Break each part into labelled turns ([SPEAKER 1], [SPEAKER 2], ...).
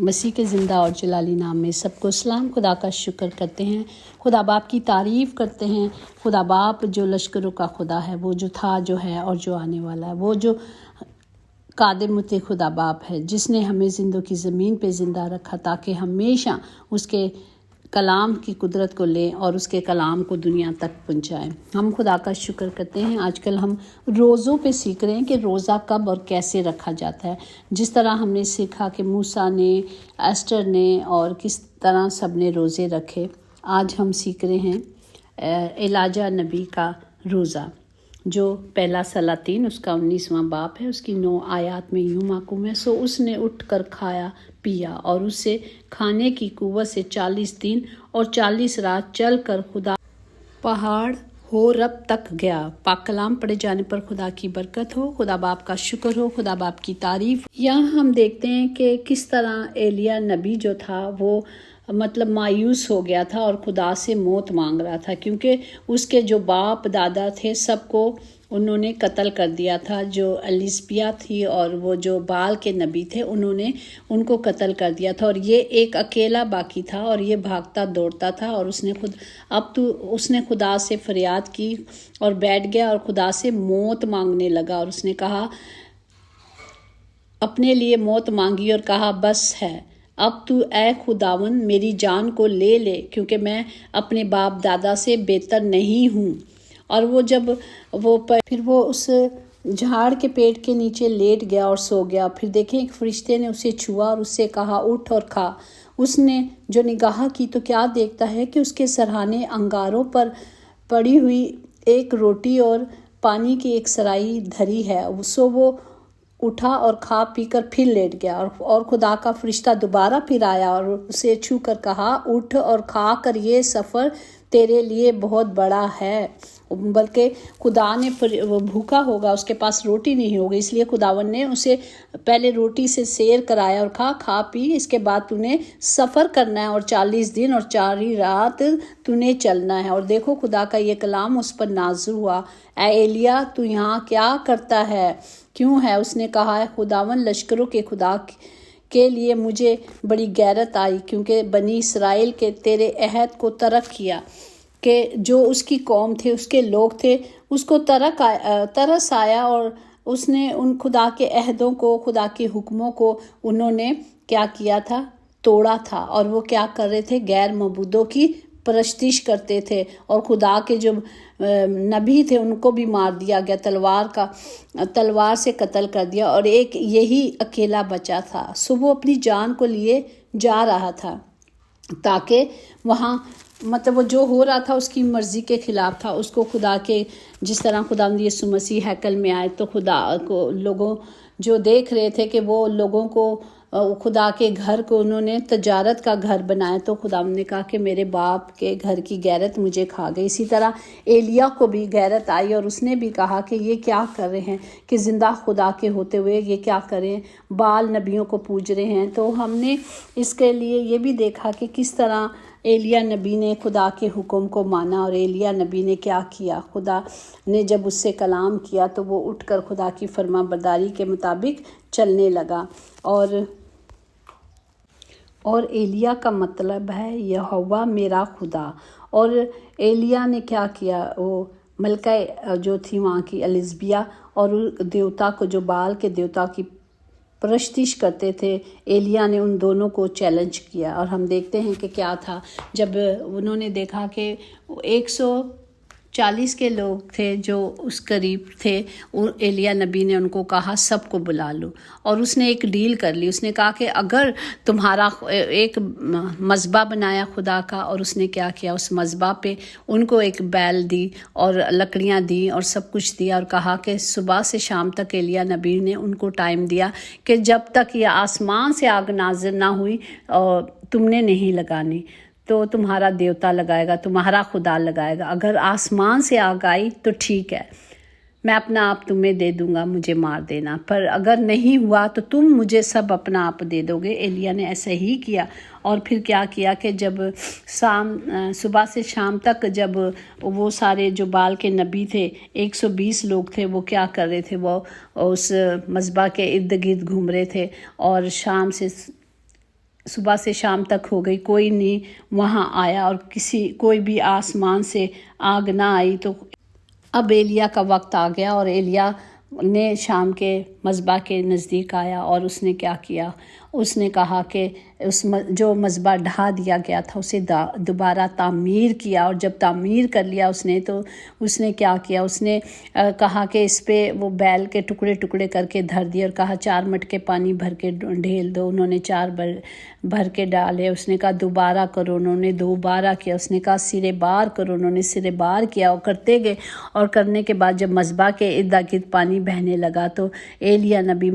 [SPEAKER 1] مسیح کے زندہ اور جلالی نام میں سب کو سلام۔ خدا کا شکر کرتے ہیں، خدا باپ کی تعریف کرتے ہیں۔ خدا باپ جو لشکروں کا خدا ہے، وہ جو تھا، جو ہے اور جو آنے والا ہے، وہ جو قادر مت خدا باپ ہے، جس نے ہمیں زندوں کی زمین پہ زندہ رکھا تاکہ ہمیشہ اس کے کلام کی قدرت کو لیں اور اس کے کلام کو دنیا تک پہنچائیں۔ ہم خدا کا شکر کرتے ہیں۔ آج کل ہم روزوں پہ سیکھ رہے ہیں کہ روزہ کب اور کیسے رکھا جاتا ہے، جس طرح ہم نے سیکھا کہ موسیٰ نے، ایسٹر نے اور کس طرح سب نے روزے رکھے۔ آج ہم سیکھ رہے ہیں ایلیجا نبی کا روزہ، جو پہلا سلاطین اس کا 19واں باب ہے، اس کی 9 آیات میں یوں محکوم ہے: سو اس نے اٹھ کر کھایا پیا اور اس سے کھانے کی قوت سے 40 دن اور 40 رات چل کر خدا پہاڑ ہورب تک گیا۔ پاک کلام پڑھے جانے پر خدا کی برکت ہو، خدا باپ کا شکر ہو، خدا باپ کی تعریف۔ یہاں ہم دیکھتے ہیں کہ کس طرح ایلیا نبی جو تھا وہ مایوس ہو گیا تھا اور خدا سے موت مانگ رہا تھا، کیونکہ اس کے جو باپ دادا تھے سب کو انہوں نے قتل کر دیا تھا۔ جو الیزبیا تھی اور وہ جو بال کے نبی تھے، انہوں نے ان کو قتل کر دیا تھا، اور یہ ایک اکیلا باقی تھا اور یہ بھاگتا دوڑتا تھا، اور اس نے خدا سے فریاد کی اور بیٹھ گیا اور خدا سے موت مانگنے لگا، اور اس نے کہا، اپنے لیے موت مانگی اور کہا، بس ہے، اب تو اے خداوند میری جان کو لے لے، کیونکہ میں اپنے باپ دادا سے بہتر نہیں ہوں۔ اور پھر وہ اس جھاڑ کے پیڑ کے نیچے لیٹ گیا اور سو گیا۔ پھر دیکھیں ایک فرشتے نے اسے چھوا اور اس سے کہا، اٹھ اور کھا۔ اس نے جو نگاہ کی تو کیا دیکھتا ہے کہ اس کے سرہانے انگاروں پر پڑی ہوئی ایک روٹی اور پانی کی ایک سرائی دھری ہے۔ سو وہ اٹھا اور کھا پی کر پھر لیٹ گیا، اور خدا کا فرشتہ دوبارہ پھر آیا اور اسے چھو کر کہا، اٹھ اور کھا کر، یہ سفر تیرے لیے بہت بڑا ہے۔ بلکہ خدا نے وہ بھوکا ہوگا، اس کے پاس روٹی نہیں ہوگی، اس لیے خداوند نے اسے پہلے روٹی سے سیر کرایا اور کھا پی، اس کے بعد تو نے سفر کرنا ہے اور 40 دن اور 40 رات تو نے چلنا ہے۔ اور دیکھو خدا کا یہ کلام اس پر نازل ہوا، اے ایلیا تو یہاں کیا کرتا ہے، کیوں ہے؟ اس نے کہا، خداوند لشکروں کے خدا کے لیے مجھے بڑی غیرت آئی، کیونکہ بنی اسرائیل کے تیرے عہد کو ترک کیا، کہ جو اس کی قوم تھے، اس کے لوگ تھے، اس کو ترس آیا، اور اس نے ان خدا کے عہدوں کو، خدا کے حکموں کو انہوں نے کیا کیا تھا؟ توڑا تھا۔ اور وہ کیا کر رہے تھے؟ غیر معبودوں کی پرستش کرتے تھے، اور خدا کے جو نبی تھے ان کو بھی مار دیا گیا، تلوار سے قتل کر دیا، اور ایک یہی اکیلا بچا تھا۔ سو وہ اپنی جان کو لیے جا رہا تھا، تاکہ وہاں وہ جو ہو رہا تھا اس کی مرضی کے خلاف تھا۔ اس کو خدا کے، جس طرح خداوند یسوع مسیح ہیکل میں آئے تو خدا کو لوگوں جو دیکھ رہے تھے کہ وہ لوگوں کو خدا کے گھر کو انہوں نے تجارت کا گھر بنایا، تو خداوند نے کہا کہ میرے باپ کے گھر کی غیرت مجھے کھا گئی۔ اسی طرح ایلیا کو بھی غیرت آئی، اور اس نے بھی کہا کہ یہ کیا کر رہے ہیں کہ زندہ خدا کے ہوتے ہوئے یہ کیا کریں، بال نبیوں کو پوج رہے ہیں۔ تو ہم نے اس کے لیے یہ بھی دیکھا کہ کس طرح ایلیا نبی نے خدا کے حکم کو مانا، اور ایلیا نبی نے کیا کیا؟ خدا نے جب اس سے کلام کیا تو وہ اٹھ کر خدا کی فرما برداری کے مطابق چلنے لگا۔ اور ایلیا کا مطلب ہے یہوہ میرا خدا۔ اور ایلیا نے کیا کیا؟ وہ ملکہ جو تھی وہاں کی الیزبیا اور دیوتا کو، جو بال کے دیوتا کی پرستش کرتے تھے، ایلیا نے ان دونوں کو چیلنج کیا۔ اور ہم دیکھتے ہیں کہ کیا تھا، جب انہوں نے دیکھا کہ 140 کے لوگ تھے جو اس قریب تھے، ایلیا نبی نے ان کو کہا سب کو بلا لو، اور اس نے ایک ڈیل کر لی۔ اس نے کہا کہ اگر تمہارا ایک مذبح بنایا خدا کا، اور اس نے کیا کیا؟ اس مذبح پہ ان کو ایک بیل دی اور لکڑیاں دی اور سب کچھ دیا، اور کہا کہ صبح سے شام تک ایلیا نبی نے ان کو ٹائم دیا کہ جب تک یہ آسمان سے آگ نازل نہ ہوئی اور تم نے نہیں لگانی، تو تمہارا دیوتا لگائے گا، تمہارا خدا لگائے گا۔ اگر آسمان سے آگ آئی تو ٹھیک ہے، میں اپنا آپ تمہیں دے دوں گا، مجھے مار دینا، پر اگر نہیں ہوا تو تم مجھے سب اپنا آپ دے دو گے۔ ایلیا نے ایسا ہی کیا، اور پھر کیا کیا کہ جب صبح سے شام تک جب وہ سارے جو بال کے نبی تھے 120 لوگ تھے، وہ کیا کر رہے تھے؟ وہ اس مذبح کے ارد گرد گھوم رہے تھے، اور شام سے صبح سے شام تک ہو گئی، کوئی نہیں وہاں آیا اور کوئی بھی آسمان سے آگ نہ آئی۔ تو اب ایلیا کا وقت آ گیا اور ایلیا نے شام کے مذبح کے نزدیک آیا اور اس نے کیا کیا، اس نے کہا کہ جو مذبح ڈھا دیا گیا تھا اسے دوبارہ تعمیر کیا، اور جب تعمیر کر لیا اس نے تو اس نے کیا کیا، اس نے کہا کہ اس پہ وہ بیل کے ٹکڑے ٹکڑے کر کے دھر دیے اور کہا 4 مٹکے پانی بھر کے ڈھیل دو۔ انہوں نے 4 بھر کے ڈالے۔ اس نے کہا دوبارہ کرو، انہوں نے دوبارہ کیا۔ اس نے کہا سرے بار کرو، انہوں نے سرے بار کیا، اور کرتے گئے، اور کرنے کے بعد جب مذبح کے ارد گرد پانی بہنے لگا تو ایلیا نبی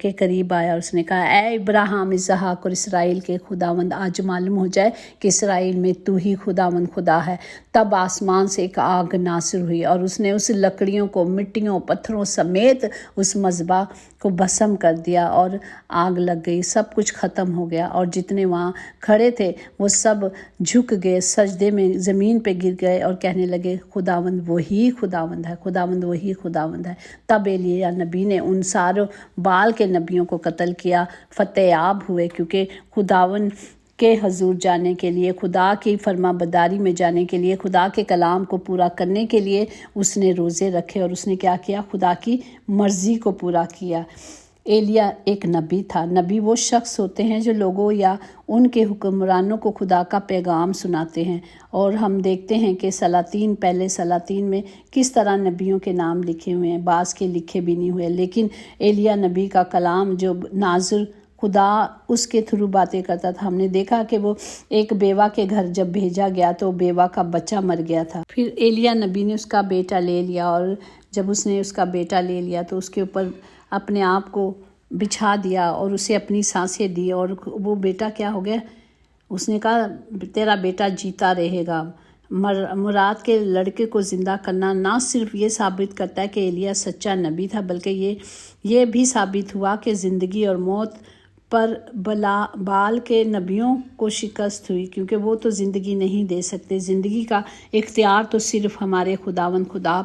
[SPEAKER 1] کے قریب آیا اور اس نے کہا اے ابراہیم، اسحاق اور اسرائیل کے خداوند، آج معلوم ہو جائے کہ اسرائیل میں تو ہی خداوند خدا ہے۔ تب آسمان سے ایک آگ ناصر ہوئی اور اس نے اس لکڑیوں کو، مٹیوں، پتھروں سمیت اس مذبح کو بھسم کر دیا اور آگ لگ گئی، سب کچھ ختم ہو گیا، اور جتنے وہاں کھڑے تھے وہ سب جھک گئے، سجدے میں زمین پہ گر گئے اور کہنے لگے خداوند وہی خداوند ہے، خداوند وہی خداوند ہے۔ تب ایلیا نبی نے ان ساروں بال کے نبیوں کو قتل کیا، فتح یاب ہوئے، کیونکہ خداوند کے حضور جانے کے لیے، خدا کی فرما برداری میں جانے کے لیے، خدا کے کلام کو پورا کرنے کے لیے اس نے روزے رکھے، اور اس نے کیا کیا، خدا کی مرضی کو پورا کیا۔ ایلیا ایک نبی تھا۔ نبی وہ شخص ہوتے ہیں جو لوگوں یا ان کے حکمرانوں کو خدا کا پیغام سناتے ہیں، اور ہم دیکھتے ہیں کہ سلاطین، پہلے سلاطین میں کس طرح نبیوں کے نام لکھے ہوئے ہیں، بعض کے لکھے بھی نہیں ہوئے، لیکن ایلیا نبی کا کلام جو ناظر خدا اس کے تھرو باتیں کرتا تھا۔ ہم نے دیکھا کہ وہ ایک بیوہ کے گھر جب بھیجا گیا تو بیوہ کا بچہ مر گیا تھا، پھر ایلیا نبی نے اس کا بیٹا لے لیا، اور جب اس نے اس کا بیٹا لے لیا تو اس کے اوپر اپنے آپ کو بچھا دیا اور اسے اپنی سانسیں دی، اور وہ بیٹا کیا ہو گیا، اس نے کہا تیرا بیٹا جیتا رہے گا۔ مراد کے لڑکے کو زندہ کرنا نہ صرف یہ ثابت کرتا ہے کہ ایلیا سچا نبی تھا، بلکہ یہ بھی ثابت ہوا کہ زندگی اور موت پر بال کے نبیوں کو شکست ہوئی، کیونکہ وہ تو زندگی نہیں دے سکتے۔ زندگی کا اختیار تو صرف ہمارے خداوند خدا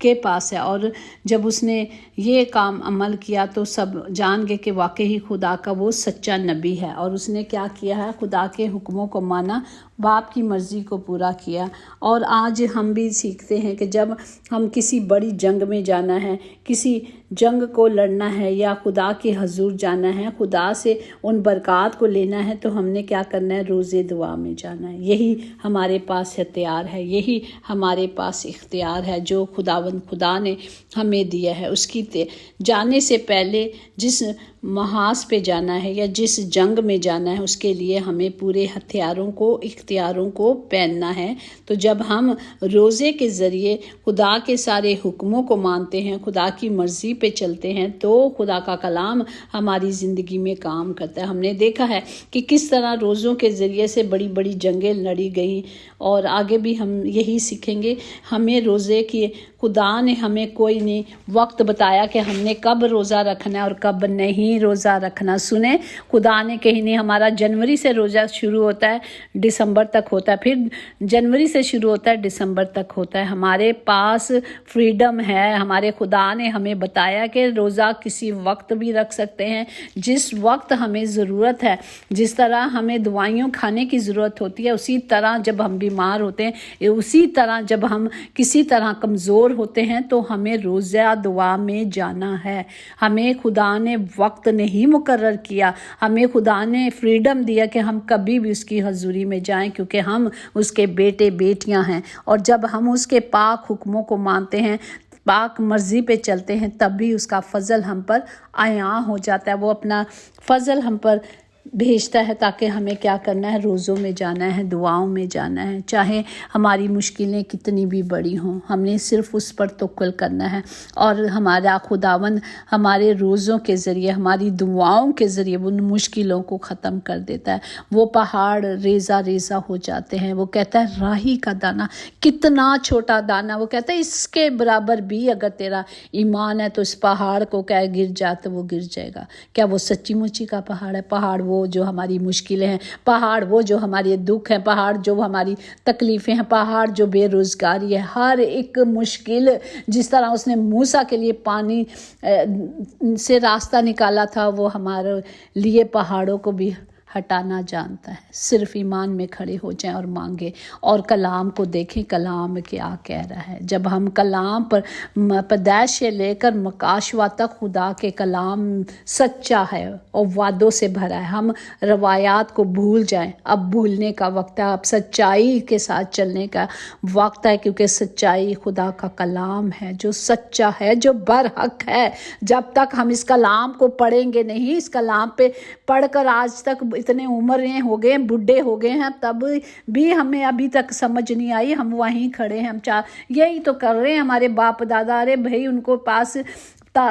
[SPEAKER 1] کے پاس ہے، اور جب اس نے یہ کام عمل کیا تو سب جان گئے کہ واقعی خدا کا وہ سچا نبی ہے، اور اس نے کیا کیا ہے، خدا کے حکموں کو مانا، باپ کی مرضی کو پورا کیا۔ اور آج ہم بھی سیکھتے ہیں کہ جب ہم کسی بڑی جنگ میں جانا ہے، کسی جنگ کو لڑنا ہے یا خدا کے حضور جانا ہے، خدا سے ان برکات کو لینا ہے، تو ہم نے کیا کرنا ہے، روزے دعا میں جانا ہے۔ یہی ہمارے پاس ہتھیار ہے، یہی ہمارے پاس اختیار ہے جو خدا نے ہمیں دیا ہے۔ اس کی جانے سے پہلے جس محاذ پہ جانا ہے یا جس جنگ میں جانا ہے، اس کے لیے ہمیں پورے ہتھیاروں کو، اختیاروں کو پہننا ہے۔ تو جب ہم روزے کے ذریعے خدا کے سارے حکموں کو مانتے ہیں، خدا کی مرضی پہ چلتے ہیں، تو خدا کا کلام ہماری زندگی میں کام کرتا ہے۔ ہم نے دیکھا ہے کہ کس طرح روزوں کے ذریعے سے بڑی بڑی جنگیں لڑی گئیں، اور آگے بھی ہم یہی سیکھیں گے۔ ہمیں روزے کی، خدا نے ہمیں کوئی نہیں وقت بتایا کہ ہم نے کب روزہ رکھنا ہے اور کب نہیں روزہ رکھنا۔ سنیں، خدا نے کہیں نہیں، ہمارا جنوری سے روزہ شروع ہوتا ہے، دسمبر تک ہوتا ہے، پھر جنوری سے شروع ہوتا ہے، دسمبر تک ہوتا ہے۔ ہمارے پاس فریڈم ہے، ہمارے خدا نے ہمیں بتایا کہ روزہ کسی وقت بھی رکھ سکتے ہیں، جس وقت ہمیں ضرورت ہے۔ جس طرح ہمیں دوائیوں کھانے کی ضرورت ہوتی ہے، اسی طرح جب ہم بیمار ہوتے ہیں، اسی طرح جب ہم کسی طرح کمزور ہوتے ہیں تو ہمیں روزہ دعا میں جانا ہے۔ ہمیں خدا نے وقت نہیں مقرر کیا، ہمیں خدا نے فریڈم دیا کہ ہم کبھی بھی اس کی حضوری میں جائیں، کیونکہ ہم اس کے بیٹے بیٹیاں ہیں، اور جب ہم اس کے پاک حکموں کو مانتے ہیں، پاک مرضی پہ چلتے ہیں، تب بھی اس کا فضل ہم پر عیاں ہو جاتا ہے۔ وہ اپنا فضل ہم پر بھیجتا ہے تاکہ ہمیں کیا کرنا ہے، روزوں میں جانا ہے، دعاؤں میں جانا ہے، چاہے ہماری مشکلیں کتنی بھی بڑی ہوں، ہم نے صرف اس پر توکل کرنا ہے، اور ہمارا خداوند ہمارے روزوں کے ذریعے، ہماری دعاؤں کے ذریعے ان مشکلوں کو ختم کر دیتا ہے۔ وہ پہاڑ ریزہ ریزہ ہو جاتے ہیں۔ وہ کہتا ہے راہی کا دانہ، کتنا چھوٹا دانہ، وہ کہتا ہے اس کے برابر بھی اگر تیرا ایمان ہے تو اس پہاڑ کو کیا گر جا تو وہ گر جائے گا۔ کیا وہ سچی مچی کا پہاڑ ہے؟ پہاڑ وہ جو ہماری مشکلیں ہیں، پہاڑ وہ جو ہمارے دکھ ہیں، پہاڑ جو ہماری تکلیفیں ہیں، پہاڑ جو بے روزگاری ہے، ہر ایک مشکل، جس طرح اس نے موسیٰ کے لیے پانی سے راستہ نکالا تھا، وہ ہمارے لیے پہاڑوں کو بھی ہٹانا جانتا ہے۔ صرف ایمان میں کھڑے ہو جائیں اور مانگیں اور کلام کو دیکھیں کلام کیا کہہ رہا ہے۔ جب ہم کلام پر پیدائش سے لے کر مکاشوہ تک خدا کے کلام سچا ہے اور وعدوں سے بھرا ہے، ہم روایات کو بھول جائیں۔ اب بھولنے کا وقت ہے، اب سچائی کے ساتھ چلنے کا وقت ہے، کیونکہ سچائی خدا کا کلام ہے جو سچا ہے، جو برحق ہے۔ جب تک ہم اس کلام کو پڑھیں گے نہیں، اس کلام پہ پڑھ کر آج تک اتنے عمریں ہو گئے، بڈھے ہو گئے ہیں، تب بھی ہمیں ابھی تک سمجھ نہیں آئی، ہم وہیں کھڑے ہیں، ہم یہی تو کر رہے ہیں۔ ہمارے باپ دادا، ارے بھائی ان کو پاس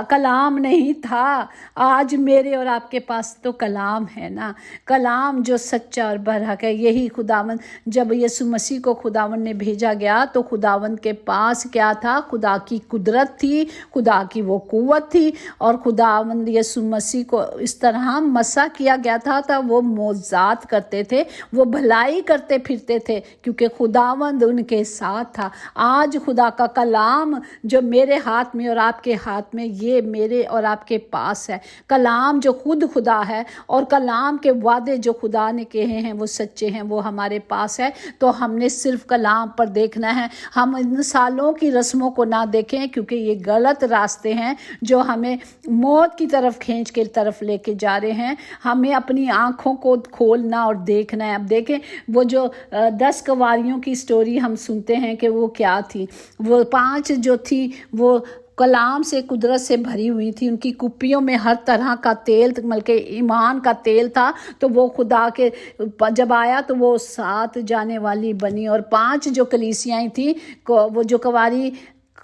[SPEAKER 1] کلام نہیں تھا، آج میرے اور آپ کے پاس تو کلام ہے نا، کلام جو سچا اور برحق ہے۔ یہی خداوند، جب یسوع مسیح کو خداوند نے بھیجا گیا تو خداوند کے پاس کیا تھا؟ خدا کی قدرت تھی، خدا کی وہ قوت تھی، اور خداوند یسوع مسیح کو اس طرح مسح کیا گیا تھا وہ معجزات کرتے تھے، وہ بھلائی کرتے پھرتے تھے، کیونکہ خداوند ان کے ساتھ تھا۔ آج خدا کا کلام جو میرے ہاتھ میں اور آپ کے ہاتھ میں، یہ میرے اور آپ کے پاس ہے، کلام جو خود خدا ہے، اور کلام کے وعدے جو خدا نے کہے ہیں وہ سچے ہیں، وہ ہمارے پاس ہے۔ تو ہم نے صرف کلام پر دیکھنا ہے، ہم ان سالوں کی رسموں کو نہ دیکھیں، کیونکہ یہ غلط راستے ہیں جو ہمیں موت کی طرف کھینچ کے طرف لے کے جا رہے ہیں۔ ہمیں اپنی آنکھوں کو کھولنا اور دیکھنا ہے۔ اب دیکھیں وہ جو 10 کنواریوں کی سٹوری ہم سنتے ہیں کہ وہ کیا تھی، وہ 5 جو تھی وہ کلام سے قدرت سے بھری ہوئی تھی، ان کی کپیوں میں ہر طرح کا تیل، بلکہ ایمان کا تیل تھا، تو وہ خدا کے جب آیا تو وہ 7 جانے والی بنی، اور 5 جو کلیسیاں تھیں، وہ جو کنواری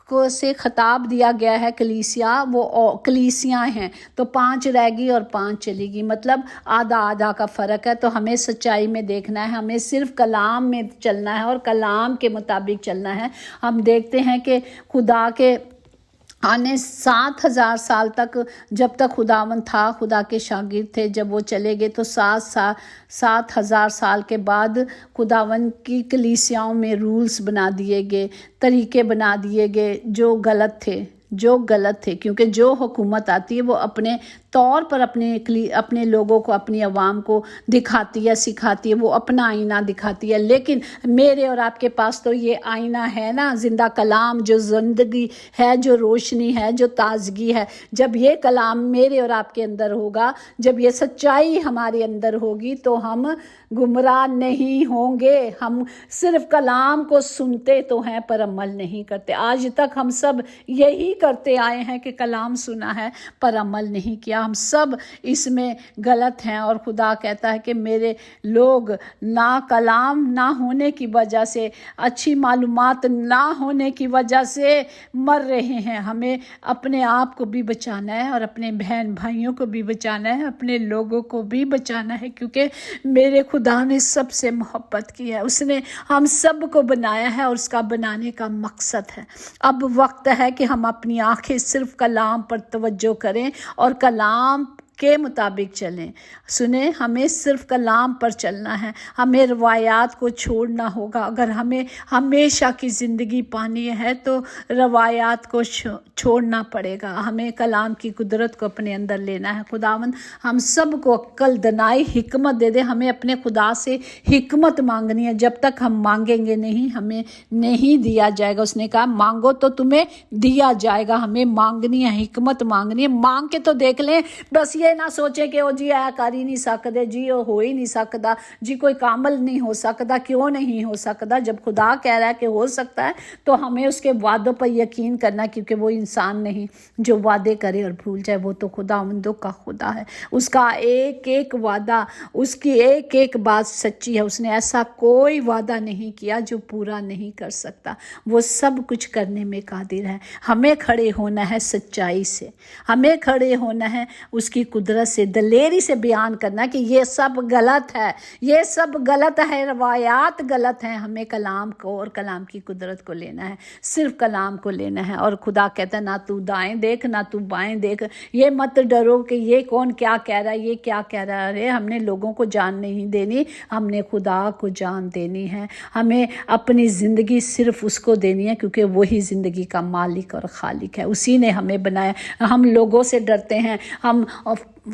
[SPEAKER 1] کو سے خطاب دیا گیا ہے کلیسیا، وہ کلیسیاں ہیں، تو 5 رہ گی اور 5 چلی گی، مطلب آدھا آدھا کا فرق ہے۔ تو ہمیں سچائی میں دیکھنا ہے، ہمیں صرف کلام میں چلنا ہے اور کلام کے مطابق چلنا ہے۔ ہم دیکھتے ہیں کہ خدا کے آنے 7000 سال تک، جب تک خداوند تھا، خدا کے شاگرد تھے، جب وہ چلے گئے تو 7000 سال کے بعد خداوند کی کلیسیاؤں میں رولز بنا دیے گئے، طریقے بنا دیے گئے جو غلط تھے، کیونکہ جو حکومت آتی ہے وہ اپنے طور پر اپنے لوگوں کو، اپنی عوام کو دکھاتی ہے، سکھاتی ہے، وہ اپنا آئینہ دکھاتی ہے۔ لیکن میرے اور آپ کے پاس تو یہ آئینہ ہے نا، زندہ کلام جو زندگی ہے، جو روشنی ہے، جو تازگی ہے۔ جب یہ کلام میرے اور آپ کے اندر ہوگا، جب یہ سچائی ہمارے اندر ہوگی، تو ہم گمراہ نہیں ہوں گے۔ ہم صرف کلام کو سنتے تو ہیں پر عمل نہیں کرتے۔ آج تک ہم سب یہی کرتے آئے ہیں کہ کلام سنا ہے پر عمل نہیں کیا، ہم سب اس میں غلط ہیں۔ اور خدا کہتا ہے کہ میرے لوگ نہ کلام نہ ہونے کی وجہ سے، اچھی معلومات نہ ہونے کی وجہ سے مر رہے ہیں۔ ہمیں اپنے آپ کو بھی بچانا ہے اور اپنے بہن بھائیوں کو بھی بچانا ہے، اپنے لوگوں کو بھی بچانا ہے، کیونکہ میرے خدا نے سب سے محبت کی ہے، اس نے ہم سب کو بنایا ہے اور اس کا بنانے کا مقصد ہے۔ اب وقت ہے کہ ہم اپنی آنکھیں صرف کلام پر توجہ کریں اور کلام کے مطابق چلیں۔ سنیں، ہمیں صرف کلام پر چلنا ہے، ہمیں روایات کو چھوڑنا ہوگا۔ اگر ہمیں ہمیشہ کی زندگی پانی ہے تو روایات کو چھوڑنا پڑے گا، ہمیں کلام کی قدرت کو اپنے اندر لینا ہے۔ خداوند ہم سب کو عقل، دانائی، حکمت دے دے۔ ہمیں اپنے خدا سے حکمت مانگنی ہے، جب تک ہم مانگیں گے نہیں ہمیں نہیں دیا جائے گا۔ اس نے کہا مانگو تو تمہیں دیا جائے گا، ہمیں مانگنی ہے، حکمت مانگنی ہے۔ مانگ کے تو دیکھ لیں، بس یہ نہ سوچیں کہ وہ جی اے کر ہی نہیں سکتے، جی وہ ہو ہی نہیں سکتا، جی کوئی کامل نہیں ہو سکتا۔ کیوں نہیں ہو سکتا؟ جب خدا کہہ رہا ہے کہ ہو سکتا ہے تو ہمیں اس کے وعدوں پر یقین کرنا، کیونکہ وہ انسان نہیں جو وعدے کرے اور بھول جائے۔ وہ تو خداوندوں کا خدا ہے، اس کا ایک ایک وعدہ، اس کی ایک ایک بات سچی ہے۔ اس نے ایسا کوئی وعدہ نہیں کیا جو پورا نہیں کر سکتا، وہ سب کچھ کرنے میں قادر ہے۔ ہمیں کھڑے ہونا ہے سچائی سے، ہمیں کھڑے ہونا ہے اس کی قدرت سے، دلیری سے بیان کرنا کہ یہ سب غلط ہے، یہ سب غلط ہے، روایات غلط ہیں۔ ہمیں کلام کو اور کلام کی قدرت کو لینا ہے، صرف کلام کو لینا ہے۔ اور خدا کہتا ہے نہ تو دائیں دیکھ نہ تو بائیں دیکھ، یہ مت ڈرو کہ یہ کون کیا کہہ رہا ہے، یہ کیا کہہ رہا ہے۔ ارے ہم نے لوگوں کو جان نہیں دینی، ہم نے خدا کو جان دینی ہے۔ ہمیں اپنی زندگی صرف اس کو دینی ہے، کیونکہ وہی زندگی کا مالک اور خالق ہے، اسی نے ہمیں بنایا۔ ہم لوگوں سے ڈرتے ہیں، ہم